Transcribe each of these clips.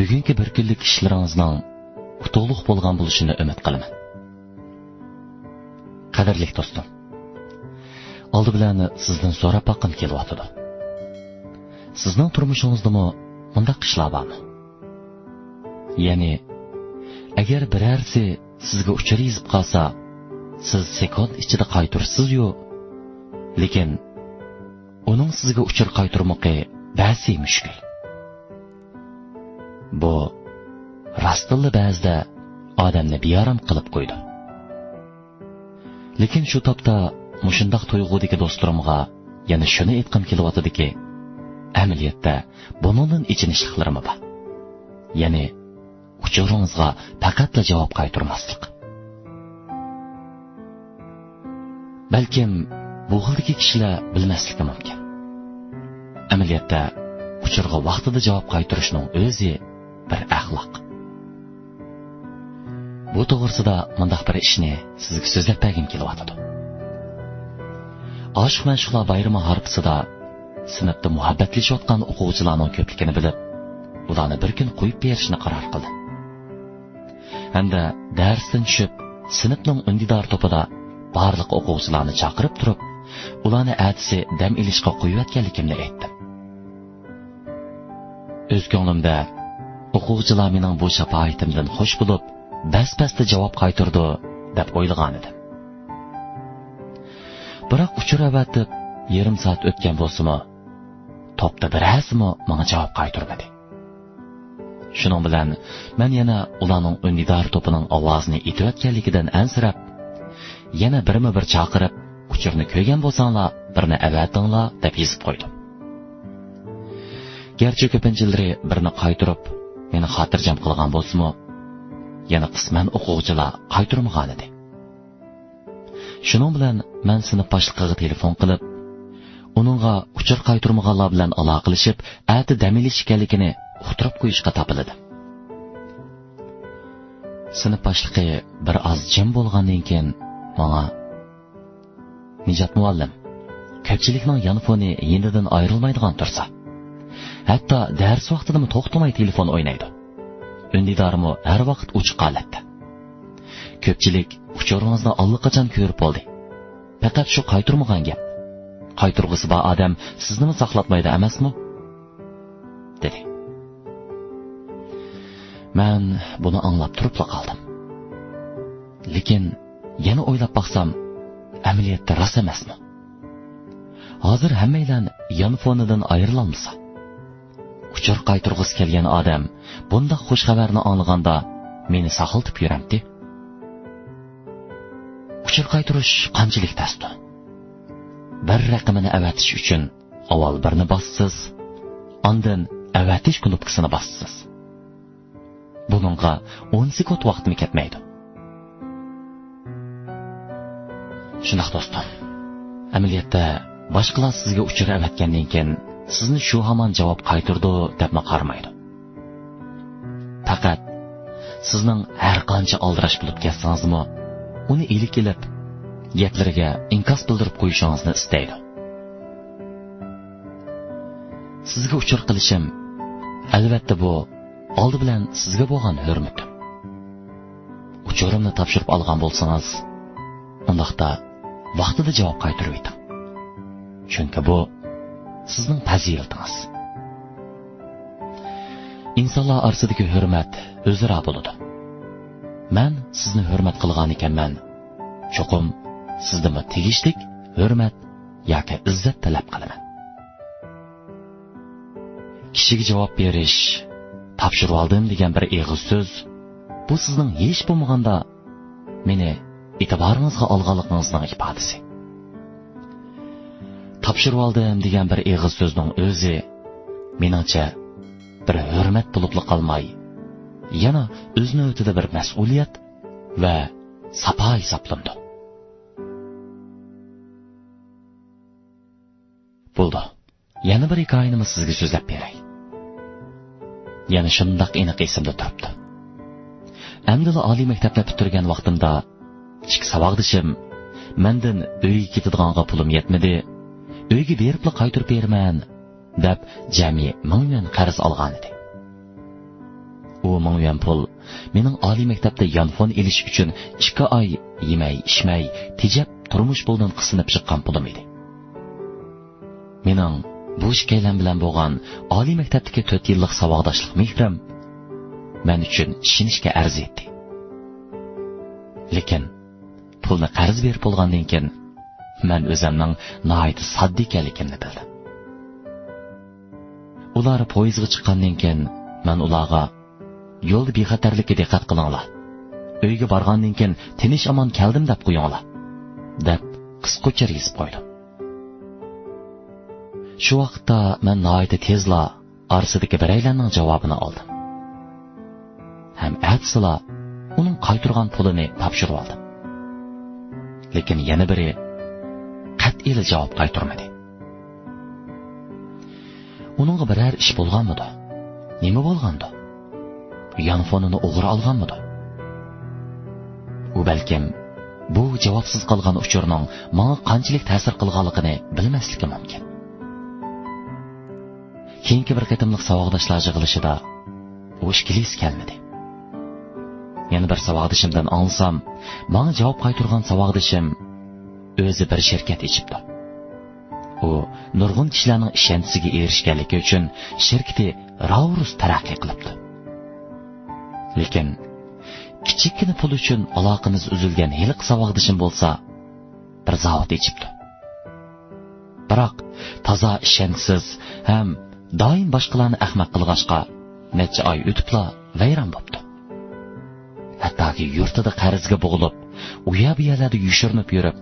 bugungi bir kunlik ishlaringizning utuqliq bo'lgan bo'lishini umid qilaman. Qadrli do'stim, oldi bilan sizdan so'rab boqqim kelyotdi. Sizning turmushingizdami bundaq ishlar bormi? Ya'ni agar birarsi sizga uchur yezib qolsa, siz sekund ichida qaytarsiz-yu, lekin uning sizga uchur qaytarmoqi ba'zi mushkul. Bu rastilla ba'zida odamni bearam qilib qo'ydi. Lekin shu topda mushundaq tuyg'udagi do'stlarimga yana shuni aytqim kelyotdiki, amaliyotda buningdan ichinishliklarim bor. Ya'ni uchuringizga faqatla javob qaytarmaslik. Balkim bu xildagi kishilar bilmasligi mumkin. Amaliyotda uchurga vaqtida javob qaytarishning o'zi bir axloq. Bu to'g'risida mundaq bir ishni sizga so'zlab bergim kelyotdi. Oshiq mashhurlar bayrami harpisida sinfda muhabbatlashayotgan o'quvchilarning ko'pligini bilib, ularni bir kun qo'yib berishni qaror qildi. Hamda darsdan tushib, sinfning undidor to'pida barliq o'quvchilarni chaqirib turib, ularni atisi dam ilishga qo'yayotganligimni aytdim. O'z ko'nglimda o'quvchilar mening bu shafoatimdan xush bo'lib, bas-basda javob qaytardi deb o'ylagan edim. Biroq uchur avatib yarim soat o'tgan bo'lsa-mu, topda birasimi menga javob qaytarmadi. Shuning bilan men yana ularning undidor to'pining ovozini etayotganligidan ansirab, yana birma-bir chaqirib, uchurni ko'rgan bo'lsanglar, birini avatinglar deb yozib qo'ydim. Gerçi ko'pinchilari birini qaytarib, meni xotirjam qilgan bo'lsa-mu, yana qisman o'quvchilar qaytarmagan edi. Shuning bilan men sinf boshlig'iga telefon qilib, uningga uchur qaytarmaganlar bilan aloqalashib, ati dam olish ekanligini uqtirib qo'yishga topildim. Sinf boshlig'i bir oz jim bo'lgandan keyin menga Nijat muallim, ko'pchilikning yanfoni yendidan ayrilmaydigan tursa, hatto dars vaqtida to'xtamay telefon o'ynaydi. Undidormi har vaqt o'chiq holatda. Ko'pchilik uchuringizni allaqachon ko'rib bo'ldi. Faqat shu qaytarmagan gap. Qaytarg'isi bor odam sizni saqlatmaydi emasmi? dedi. Men buni anglab turib qoldim. Lekin yana o'ylab baqsam, amaliyotda rost emasmi? Hozir hammalar yanfonidan ayrilolmasa, uchur qaytarg'isi kelgan odam bunda xush xabarni anglaganda meni saqlatib yuramdi. Uchur qaytarish qanchalik tasdi? Bir raqamini avatish uchun avval birni bossiz, ondan avatish knopkasini bossiz. Buningga 10 sekund vaqtmi ketmaydi. Shunday do'stim, amaliyotda boshqalar sizga uchur avatgandan keyin sizni shu hamon javob qaytardi deb qarmaydi. Faqat sizning har qancha aldirash bo'lib ketsangizmi, uni ilik ilib, gaplariga inkos bildirib qo'yishingizni istaydi. Sizga uchur qilishim, albatta bu oldi bilan sizga bo'lgan hurmatim. Uchurimni topshirib olgan bo'lsangiz, undaqda vaqtida javob qaytarib eting. Chunki bu sizning fazilatingiz. İnsanlar orasidagi hurmat o'zaro bo'ladi. Men sizni hurmat qilgan ekanman. Cho'qim sizdan tegishlik hurmat yoki izzat talab qilaman. Kishiga javob berish, topshirib oldim degan bir eg'iz so'z, bu sizning hech bo'lmaganda meni e'tiboringizga olganligingizning ifodasi. Topshirib oldim degan bir eg'iz so'zning o'zi meningcha bir hurmat bo'lib qolmay, yana o'z navbatida bir mas'uliyat va safa hisoblanadi. Bo'ldi. Yana bir hikoyani sizga so'zlab beray. Yana shundoq aniq esimda turibdi. Amdila oliy maktabni bitirgan vaqtimda kichik saboqdishim mendan uyga ketadiganga pulim yetmadi. Uyga berib qaytarib beraman deb jami 1000 qarz olgan edi. u 1000 yuan pul mening oliy maktabda yanfon elish uchun 2 oy yemay, ichmay, tejab turmush bo'ldan qisinib chiqqan pulim edi. Mening bu ishkaylan bilan bo'lgan oliy maktabdagi 4 yillik savodashlik mehrim men uchun ishinishga arziydi. Lekin pulni qarz berib bo'lgandan keyin men o'zimning nihoyat sodda ekanligimni bildim. Ular poyezdga chiqqandan keyin men ularga yo'lda bexatarlikka diqqat qilinglar. Uyga borgandan keyin tinch amon keldim deb qo'yinglar, deb qisqacha yozib qo'ydim. Shu vaqtda men nihoyat tezla orasidagi biraylarning javobini oldim. Ham atsila uning qaytirgan pulini topshirib oldim. Lekin yana biri qat'iy javob qaytarmadi. Uningga biror ish bo'lganmidi? Nima bo'lgandi? Yanfonini o'g'ri olganmidi? U balkim bu javobsiz qolgan uchurning menga qanchalik ta'sir qilganligini bilmasligi mumkin. Keyingi bir qatimliq savodashlar yig'ilishida u ishkilis kelmadi. Yana bir savodishimdan olsam, menga javob qaytargan savodishim o'zi bir shirkat ichibdi. U nurg'un kishilarning ishonchiga erishganligi uchun shirkati ravrus taraqqiy qilibdi. Lekin kichikgina pul uchun aloqamiz uzilgan hiliq savodishim bo'lsa, bir zavod ichibdi. Biroq toza ishonchsiz ham doim boshqalarni ahmoq qilg'ashqa necha oy o'tibla vayron bo'ldi. Hattoki yurtida qarzga bo'g'ilib, uya-buyalarda yushirinib yurib,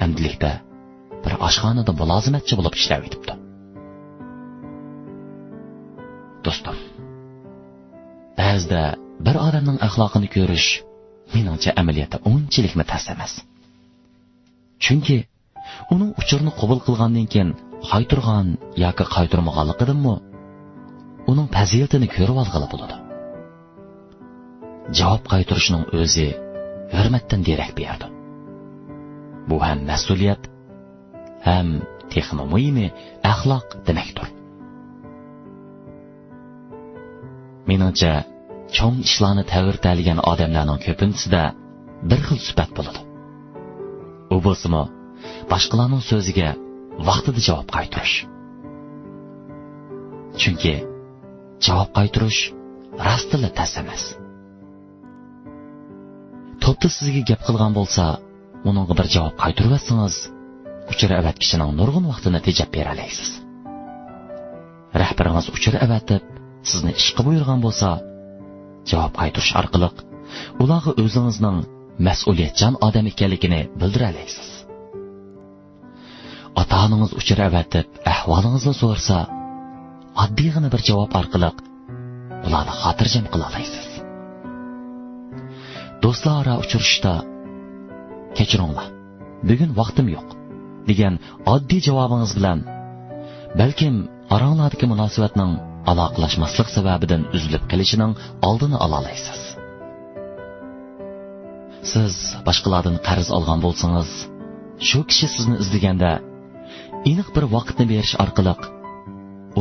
amdilikda bir oshxonada mulozimatchi bo'lib ishlab yotibdi. Do'stim, ba'zida bir odamning axloqini ko'rish meningcha amaliyotda unchalik tas emas. Chunki uning uchurni qabul qilgandan keyin qaytirgan yoki qaytirmaganligidanmi uning fazilatini ko'rib olg'ili bo'ladi. Javob qaytirishning o'zi hurmatdan derak berdi. Bu ham mas'uliyat, ham texmi muhimi axloq demakdir. Meningcha cho'ng ishlarni ta'virtaligan odamlarning ko'pinchasida bir xil sifat bo'ladi. U bo'lsa-mu boshqalarning so'ziga vaqtida javob qaytarish. Chunki javob qaytarish rostila tas emas. To'pda sizga gap qilgan bo'lsa, uningga bir javob qaytarib etsangiz, uchur avat kishining nurg'un vaqtini tejab bera olasiz. Rahbaringiz uchur avatib sizni ishga buyurgan bo'lsa, javob qaytarish orqali ularga o'zingizning mas'uliyatchan odam ekanligini bildira olasiz. Ota-onangiz uchur avatib ahvolingizni so'rasa, oddiygina bir javob orqali ularni xotirjam qila olasiz. Do'stlar uchrashishda kechiringlar, bugun vaqtim yo'q degan oddiy javobingiz bilan balkim oranglardagi munosabatning aloqalashmaslik sababidan uzilib kelishining oldini ola olasiz. Siz boshqalardan qarz olgan bo'lsangiz, shu kishi sizni izlaganda aniq bir vaqtni berish orqali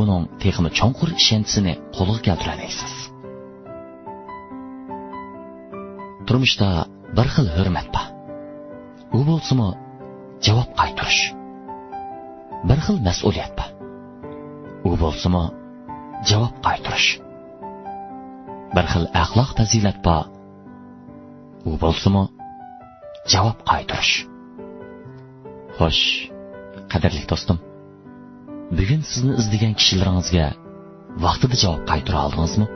uning texmi cho'nqur ishonchisini qo'lga keltira olasiz. Turmushda bir xil hurmat bor. U bo'lsa-mu javob qaytarish. Bir xil mas'uliyat bor. U bo'lsa-mu javob qaytarish. Bir xil axloq fazilat bor. U bo'lsa-mu javob qaytarish. Xo'sh, qadrli do'stim, bugun sizni izlagan kishilaringizga vaqtida javob qaytara oldingizmi?